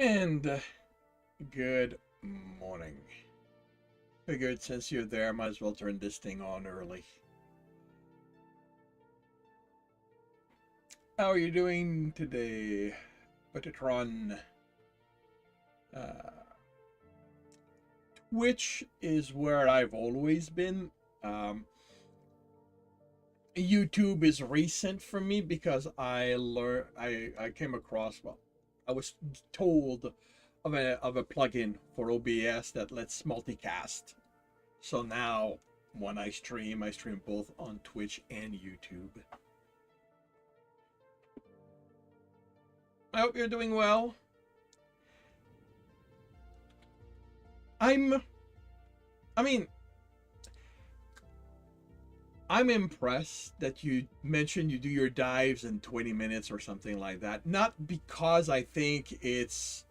And good morning. Figured since you're there, might as well turn this thing on early. How are you doing today, Buttertron? Uh, Twitch is where I've always been. YouTube is recent for me because I came across, well, I was told of a plugin for OBS that lets multicast. So now when I stream both on Twitch and YouTube. I hope you're doing well. I'm impressed that you mentioned you do your dives in 20 minutes or something like that. Not because I think it's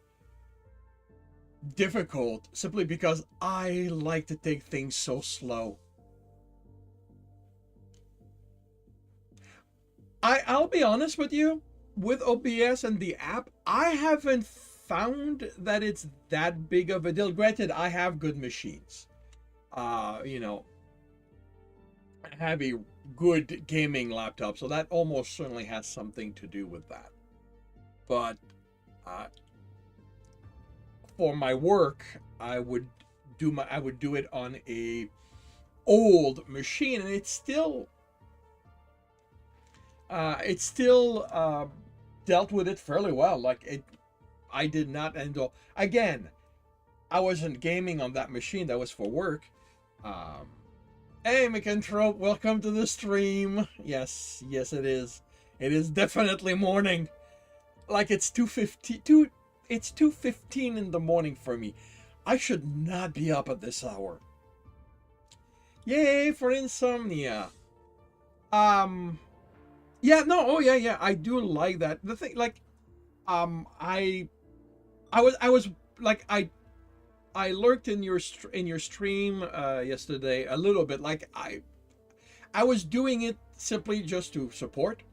difficult, simply because I like to take things so slow. I'll be honest with you, with OBS and the app, I haven't found that it's that big of a deal. Granted, I have good machines. You know, I have a good gaming laptop, so that almost certainly has something to do with that. But for my work, I would do it on a old machine, and it's still dealt with it fairly well. I did not end up. Again, I wasn't gaming on that machine. That was for work. Hey, Micanthrope, welcome to the stream. Yes, it is. It is definitely morning. Like it's 2:50. It's 2:15 in the morning for me. I should not be up at this hour. Yay for insomnia. Yeah, no, oh yeah, I do like that. The thing, like, I was like, I lurked in your stream yesterday a little bit. Like, I was doing it simply just to support,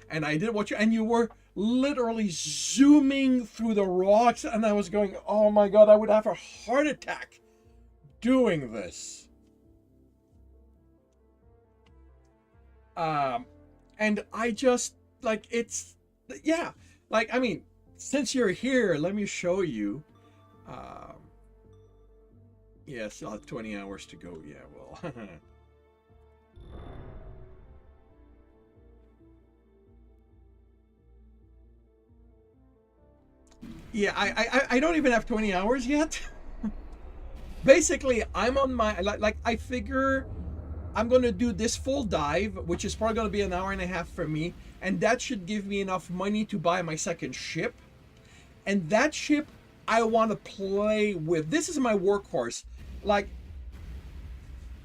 and I did what you, and you were literally zooming through the rocks, and I was going, oh my god, I would have a heart attack doing this. And I just, like, it's, yeah, like, I mean, since you're here, let me show you. Yeah, still have 20 hours to go. Yeah, well. Yeah, I don't even have 20 hours yet. Basically, I'm on my, like I figure I'm going to do this full dive, which is probably going to be an hour and a half for me, and that should give me enough money to buy my second ship. And that ship I want to play with. This is my workhorse. Like,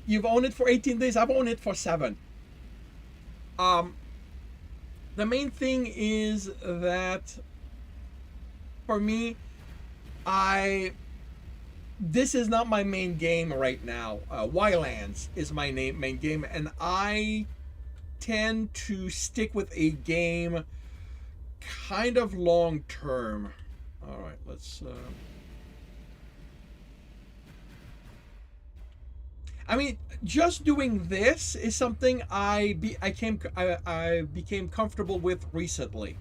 you've owned it for 18 days. I've owned it for 7. The main thing is that for me, this is not my main game right now. Wildlands is my main game, and I tend to stick with a game kind of long term. All right, let's. I mean, just doing this is something I became comfortable with recently.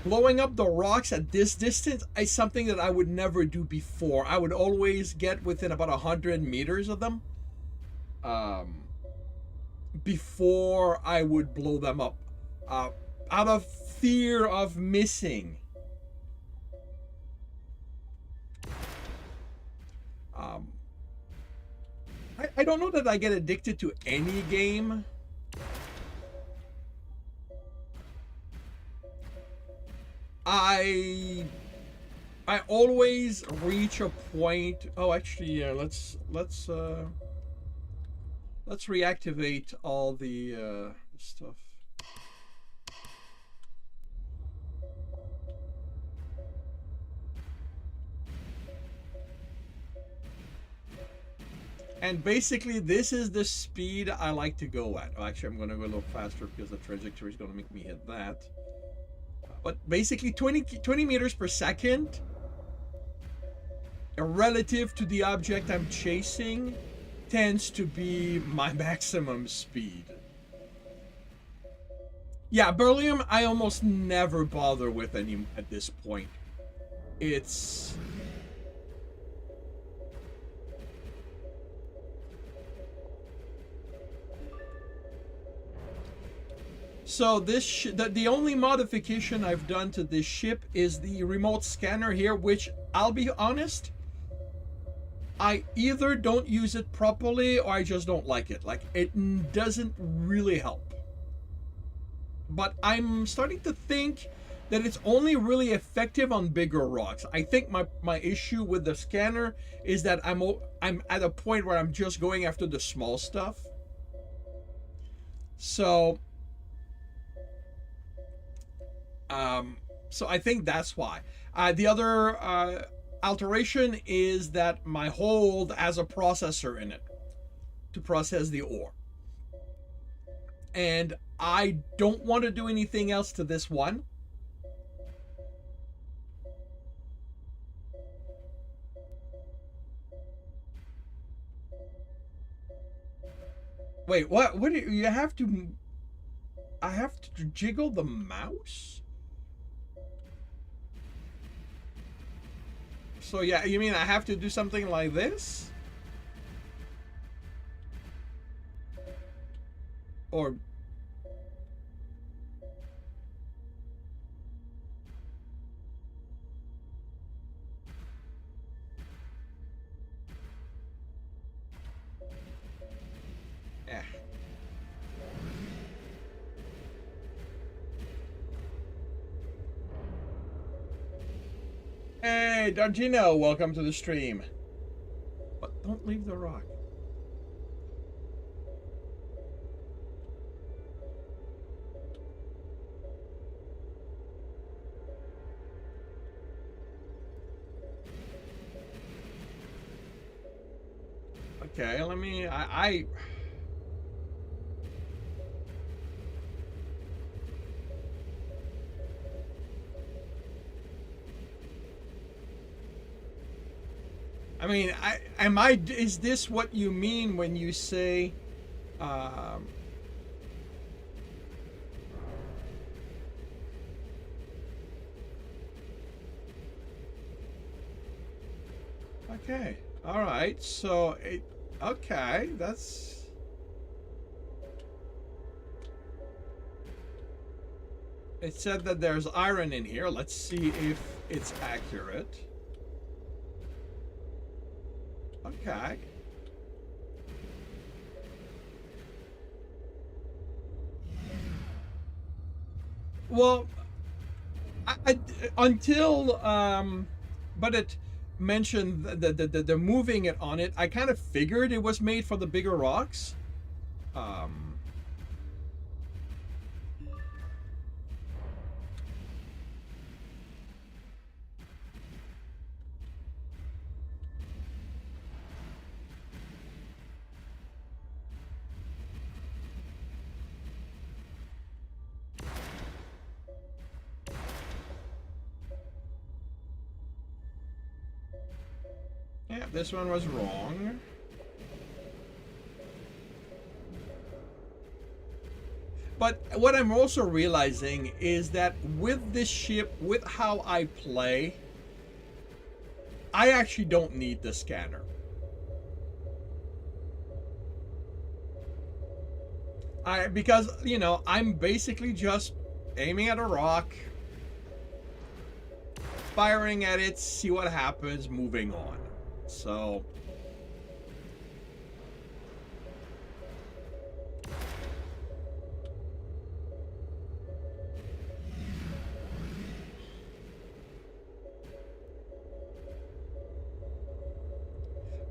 Blowing up the rocks at this distance is something that I would never do before. I would always get within about 100 meters of them before I would blow them up, out of fear of missing. I don't know that I get addicted to any game. I always reach a point. Oh, actually, yeah. Let's reactivate all the stuff. And basically, this is the speed I like to go at. Actually, I'm going to go a little faster because the trajectory is going to make me hit that. but basically 20 meters per second relative to the object I'm chasing tends to be my maximum speed. Yeah, beryllium I almost never bother with any at this point. It's so this the only modification I've done to this ship is the remote scanner here, which I'll be honest, I either don't use it properly or I just don't like it. Like, it doesn't really help. But I'm starting to think that it's only really effective on bigger rocks. I think my issue with the scanner is that I'm at a point where I'm just going after the small stuff. So I think that's why. The other alteration is that my hold has a processor in it to process the ore. And I don't want to do anything else to this one. Wait, what? What do you have to... I have to jiggle the mouse? So yeah, you mean I have to do something like this? Or... eh. Hey, Dargino, welcome to the stream. But don't leave the rock. Okay, let me... I mean, is this what you mean when you say, okay, all right, so okay, that's... It said that there's iron in here. Let's see if it's accurate. Okay. Well, until but it mentioned the moving it on it, I kind of figured it was made for the bigger rocks. Yeah, this one was wrong. But what I'm also realizing is that with this ship, with how I play, I actually don't need the scanner. Because, you know, I'm basically just aiming at a rock, firing at it, see what happens, moving on. So...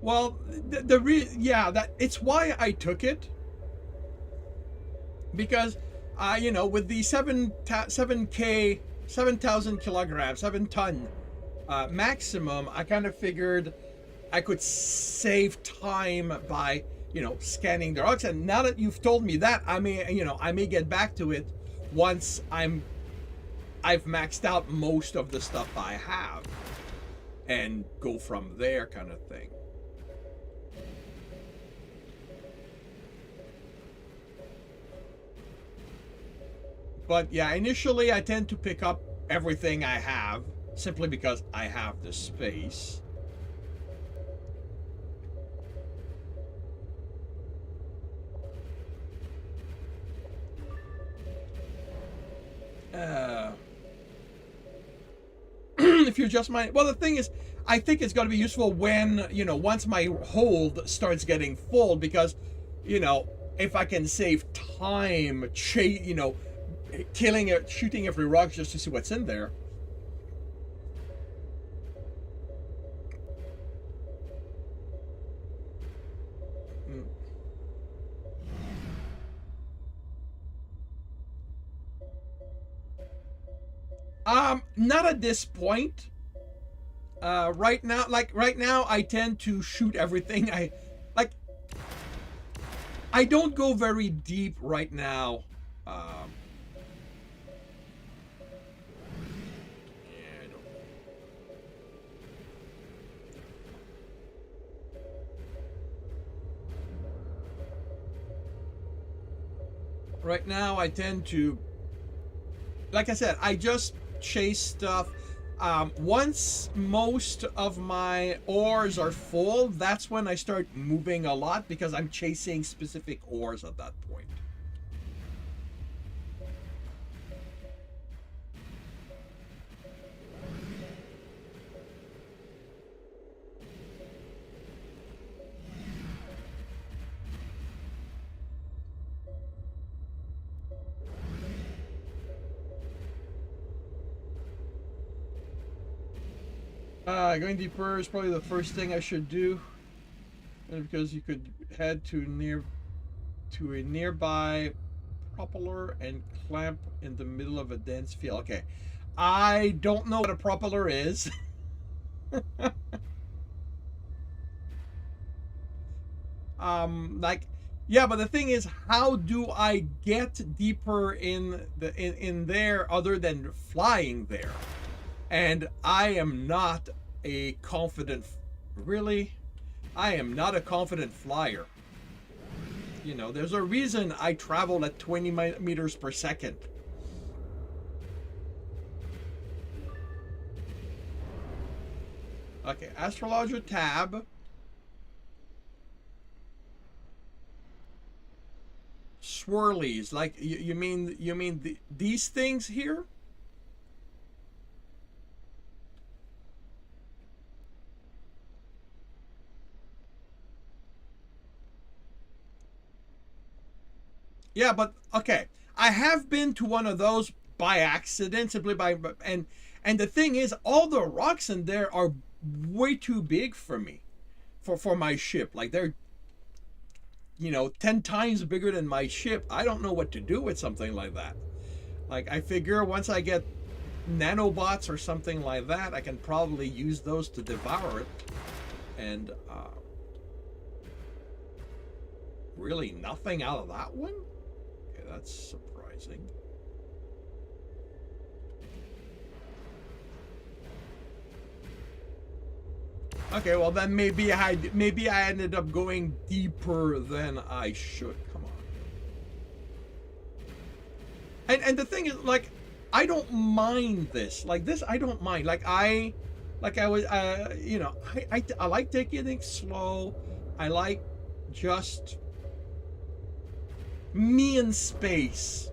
Well, yeah, that it's why I took it. Because, you know, with the 7,000 kilograms, 7 ton maximum, I kind of figured I could save time by, you know, scanning the rocks. And now that you've told me that, I may, you know, I may get back to it once I'm I've maxed out most of the stuff I have and go from there kind of thing. But yeah, initially I tend to pick up everything I have simply because I have the space. If you're just mining, well, the thing is, I think it's going to be useful when, you know, once my hold starts getting full, because, you know, if I can save time, you know, killing it, shooting every rock just to see what's in there. Not at this point. Right now, right now, I tend to shoot everything. Like. I don't go very deep right now. Yeah, I don't. Right now, I tend to, like I said, I just chase stuff. Once most of my ores are full, that's when I start moving a lot because I'm chasing specific ores at that point. Going deeper is probably the first thing I should do, because you could head to a nearby propeller and clamp in the middle of a dense field. Okay, I don't know what a propeller is. Like, yeah, but the thing is, how do I get deeper in there other than flying there? And I am not a confident, really, I am not a confident flyer. You know, there's a reason I travel at 20 meters per second. Okay, astrologer tab. Swirlies, like you mean these things here? Yeah, but okay. I have been to one of those by accident, simply by and the thing is, all the rocks in there are way too big for me, for my ship. Like they're, you know, 10 times bigger than my ship. I don't know what to do with something like that. Like I figure once I get nanobots or something like that, I can probably use those to devour it. And really nothing out of that one? Okay, that's surprising. Okay, well then maybe I ended up going deeper than I should. Come on. And the thing is, like, I don't mind this. Like this, I don't mind. Like I was, you know, I like taking it slow. I like just me in space.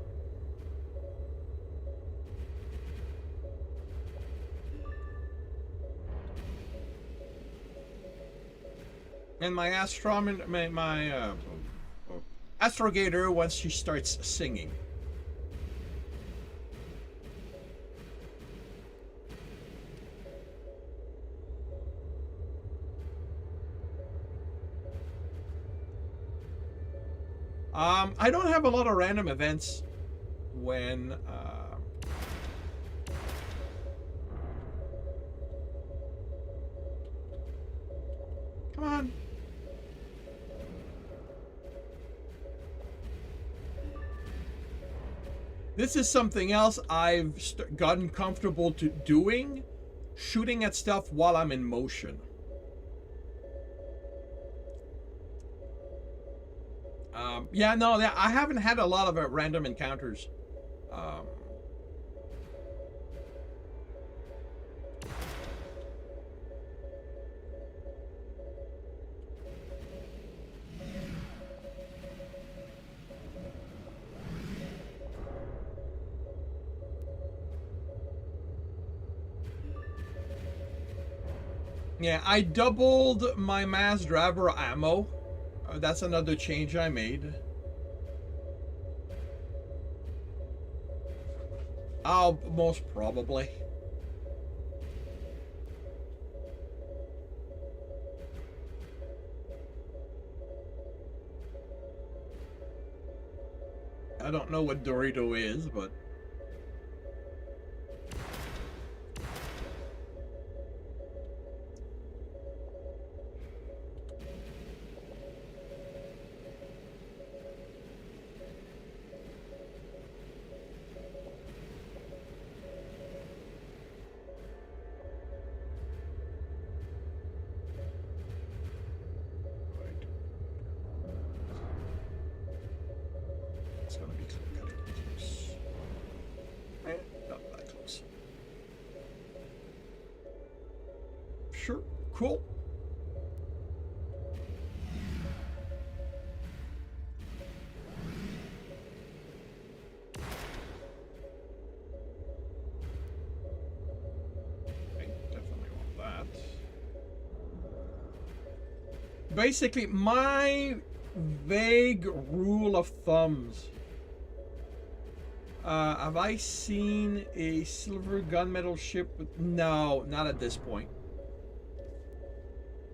And my astrogator, once she starts singing. I don't have a lot of random events when come on. This is something else I've gotten comfortable to doing, shooting at stuff while I'm in motion. Yeah, no, I haven't had a lot of random encounters. Um, yeah, I doubled my mass driver ammo. That's another change I made. I'll most probably. I don't know what Dorito is, but it's gonna be close. Not that close. Sure, cool. I definitely want that. Basically, my vague rule of thumbs. Have I seen a silver gunmetal ship? No, not at this point.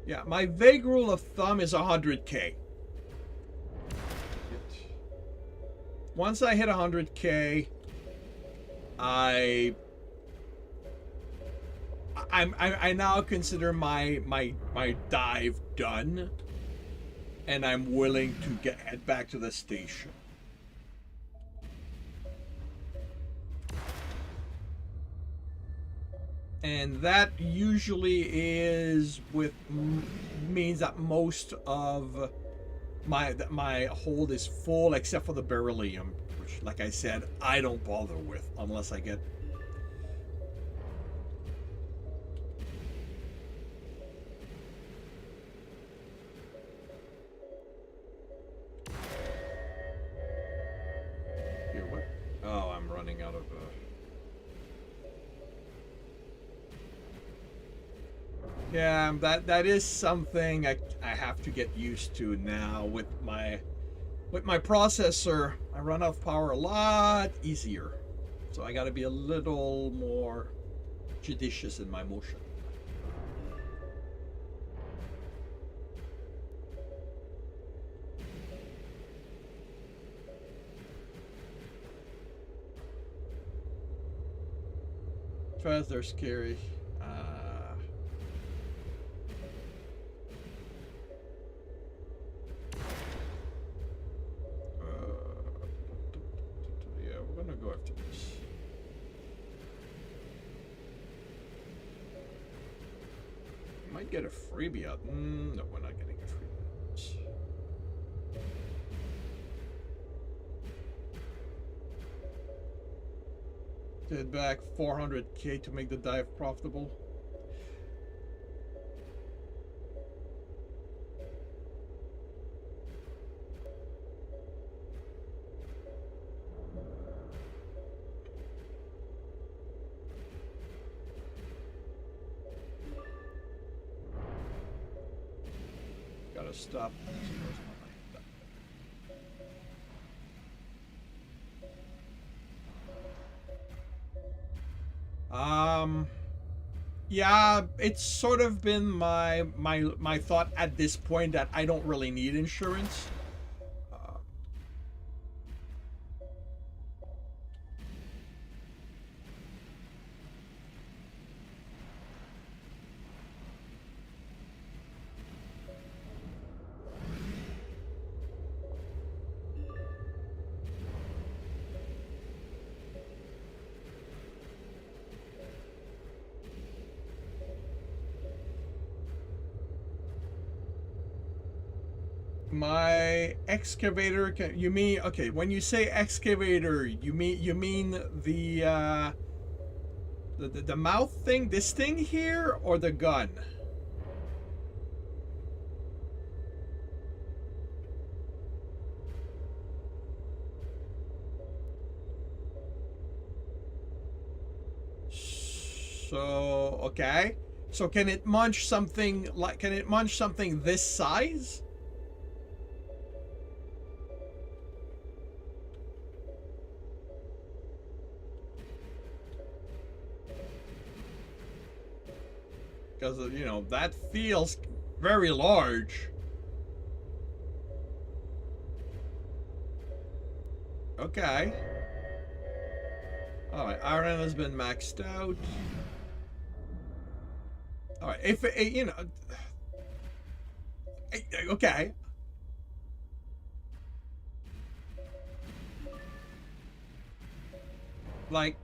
Yeah, my vague rule of thumb is 100K. Once I hit 100K, I now consider my dive done, and I'm willing to head back to the station. And that usually is means that most of my hold is full except for the beryllium, which, like I said, I don't bother with unless I get. Here, what? Oh, I'm running out of. Yeah, that is something I have to get used to now with my processor. I run out of power a lot easier, so I got to be a little more judicious in my motion. First, they're scary. Yeah, we're gonna go after this. Might get a freebie out. No, we're not getting a freebie. Head back 400K to make the dive profitable. Gotta stop. Yeah, it's sort of been my thought at this point that I don't really need insurance. My excavator can, you mean, okay, when you say excavator, you mean the mouth thing, this thing here, or the gun? So, okay. So can it munch something like, can it munch something this size? Because, you know, that feels very large. Okay. Alright, iron has been maxed out. Alright, if it, you know, okay. Like,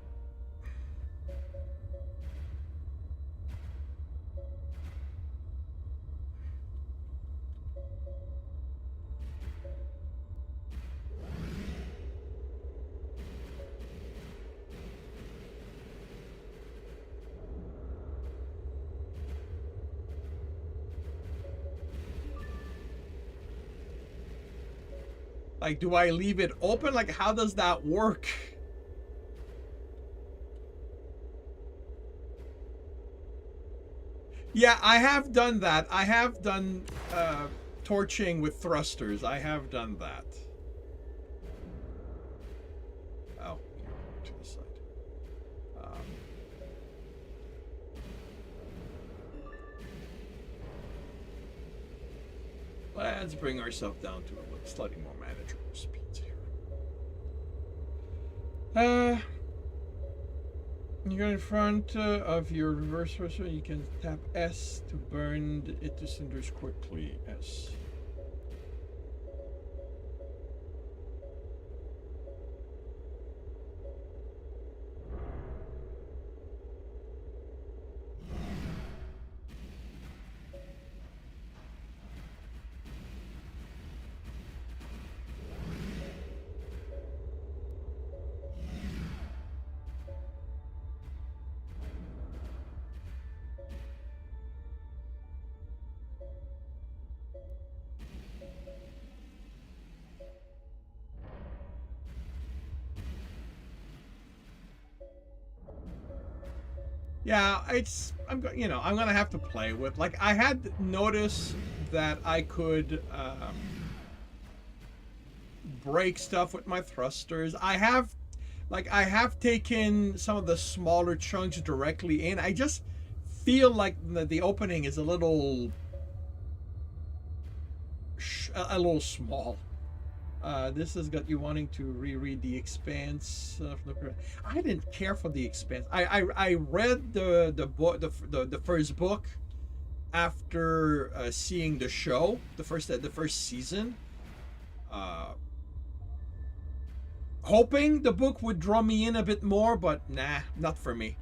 do I leave it open? Like, how does that work? Yeah, I have done that. I have done torching with thrusters. I have done that. Oh, to the side. Um, let's bring ourselves down to a slightly more manageable speeds here. You go in front of your reverse thruster. You can tap S to burn it to cinders quickly. S. Yeah, you know, I'm gonna have to play with, like, I had noticed that I could break stuff with my thrusters. I have taken some of the smaller chunks directly in. I just feel like the opening is a little small. This has got you wanting to reread The Expanse. I didn't care for The Expanse. I read the book, the first book after seeing the show, the first season, hoping the book would draw me in a bit more, but nah, not for me.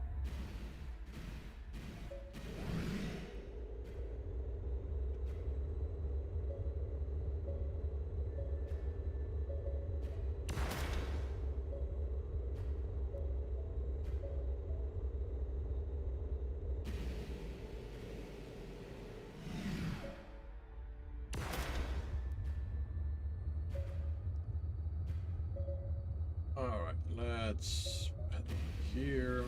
All right, let's head here.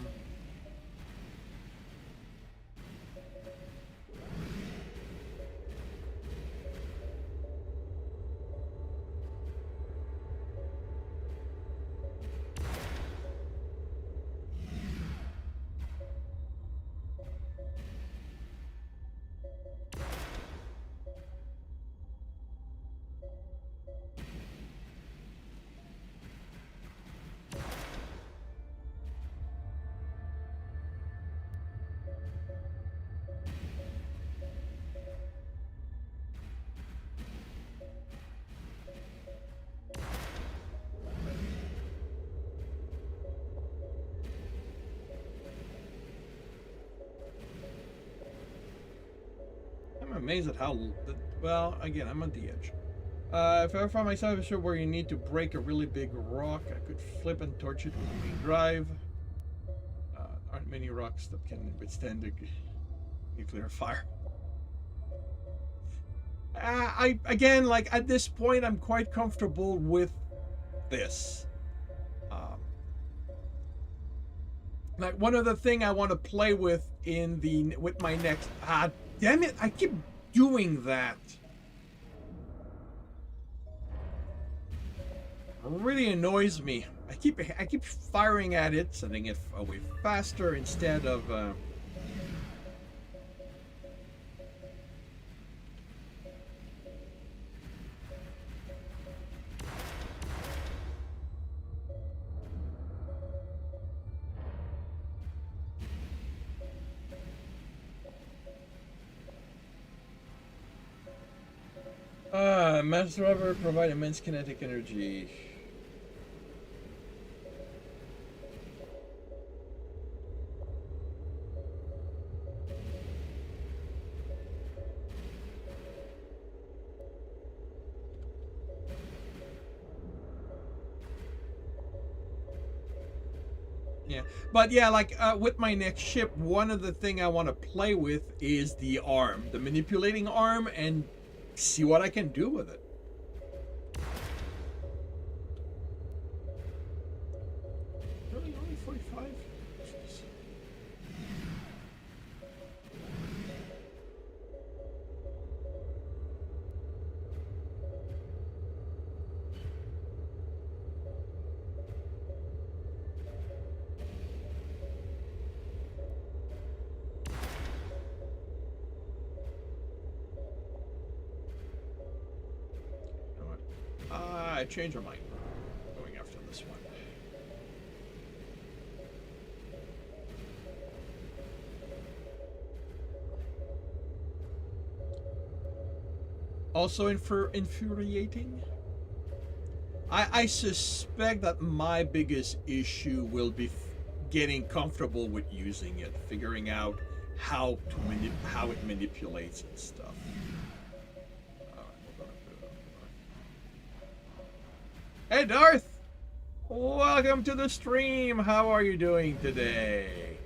I'm amazed at how well. Again, I'm on the edge. If I ever find myself a ship where you need to break a really big rock, I could flip and torch it with the main drive. Aren't many rocks that can withstand the nuclear fire. I again, like at this point, I'm quite comfortable with this. Um, like one other thing I want to play with with my next. Damn it! I keep doing that. It really annoys me. I keep firing at it, sending it away faster instead of. Mass rubber provide immense kinetic energy. Yeah, but yeah, like with my next ship, one of the thing I want to play with is the arm, the manipulating arm, and see what I can do with it. Really, only 45? Jeez. You know what? I changed my mind. Going after this one. Also infuriating. I suspect that my biggest issue will be getting comfortable with using it, figuring out how it manipulates and stuff. Hey Darth! Welcome to the stream! How are you doing today?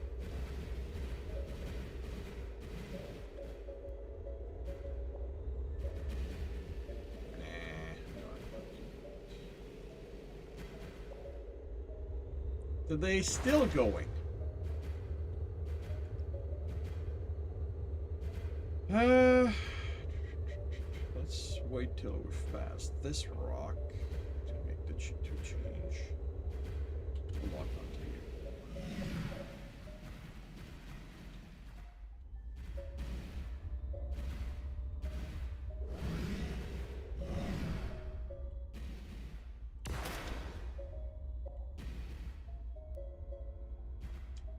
Are they still going? Let's wait till we're past this rock to make the to change. Lock onto you.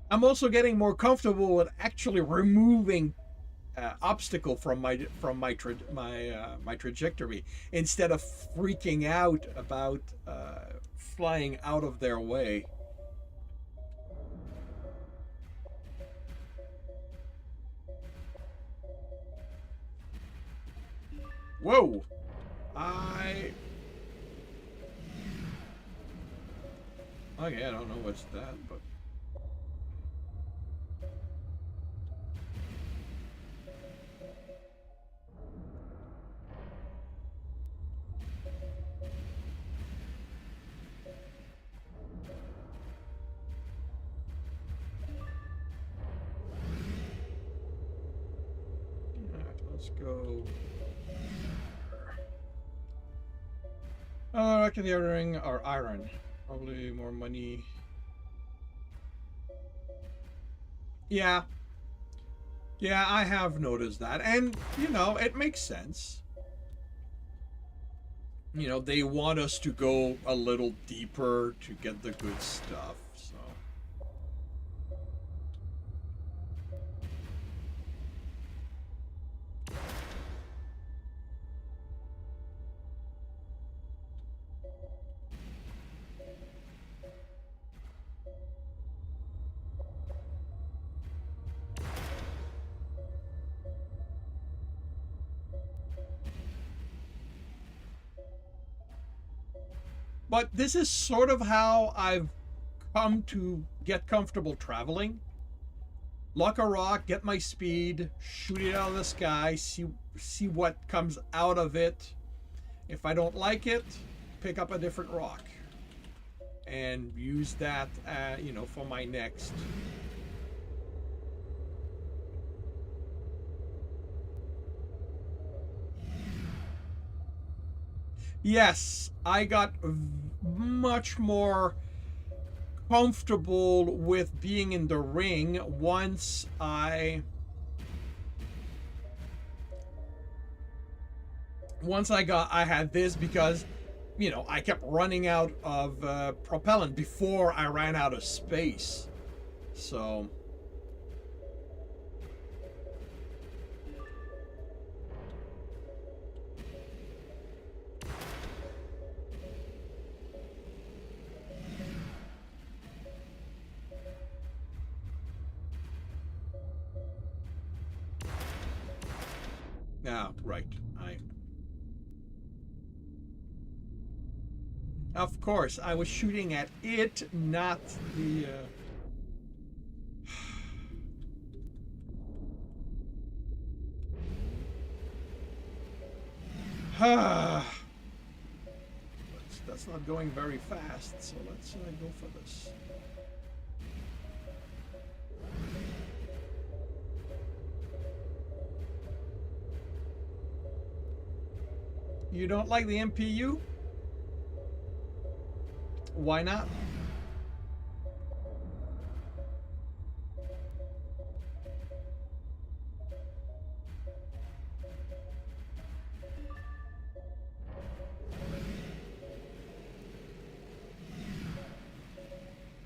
I'm also getting more comfortable with actually removing obstacle from my trajectory instead of freaking out about flying out of their way. Whoa! Okay, I don't know what's that, but. Let's go. Rock in the outer ring or iron. Probably more money. Yeah. Yeah, I have noticed that. And, you know, it makes sense. You know, they want us to go a little deeper to get the good stuff, so. But this is sort of how I've come to get comfortable traveling. Lock a rock, get my speed, shoot it out of the sky, see what comes out of it. If I don't like it, pick up a different rock and use that, for my next. Yes, I got much more comfortable with being in the ring once I had this, because I kept running out of propellant before I ran out of space. So right. Of course, I was shooting at it, not the. That's not going very fast, so let's go for this. You don't like the MPU? Why not?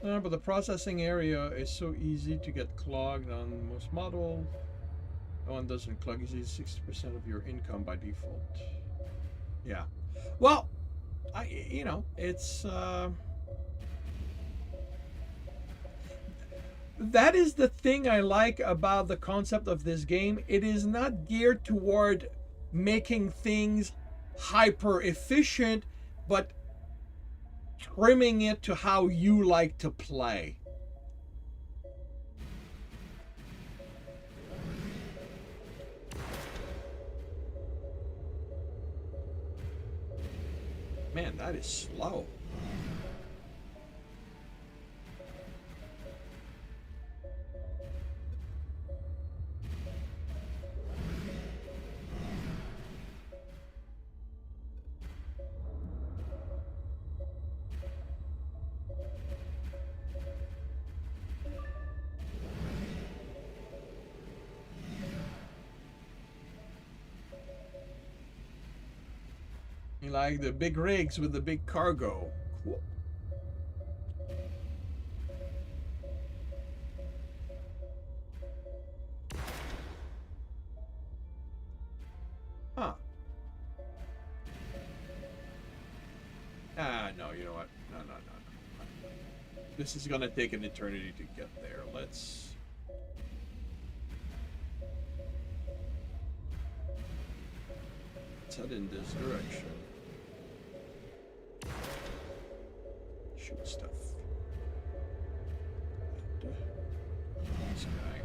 But the processing area is so easy to get clogged on most models. No one doesn't clog easily 60% of your income by default. Yeah. Well, it's that is the thing I like about the concept of this game. It is not geared toward making things hyper efficient, but trimming it to how you like to play. Man, that is slow. You like the big rigs with the big cargo. Cool. Huh. No, you know what? No. This is gonna take an eternity to get there. Let's head in this direction. Shoot stuff. This guy.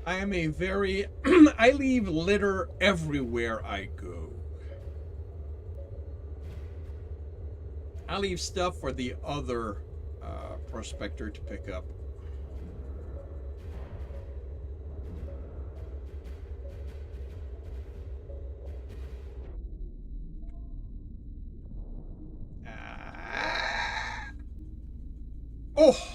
I am a very I leave litter everywhere I go. I leave stuff for the other prospector to pick up. Ah. Oh,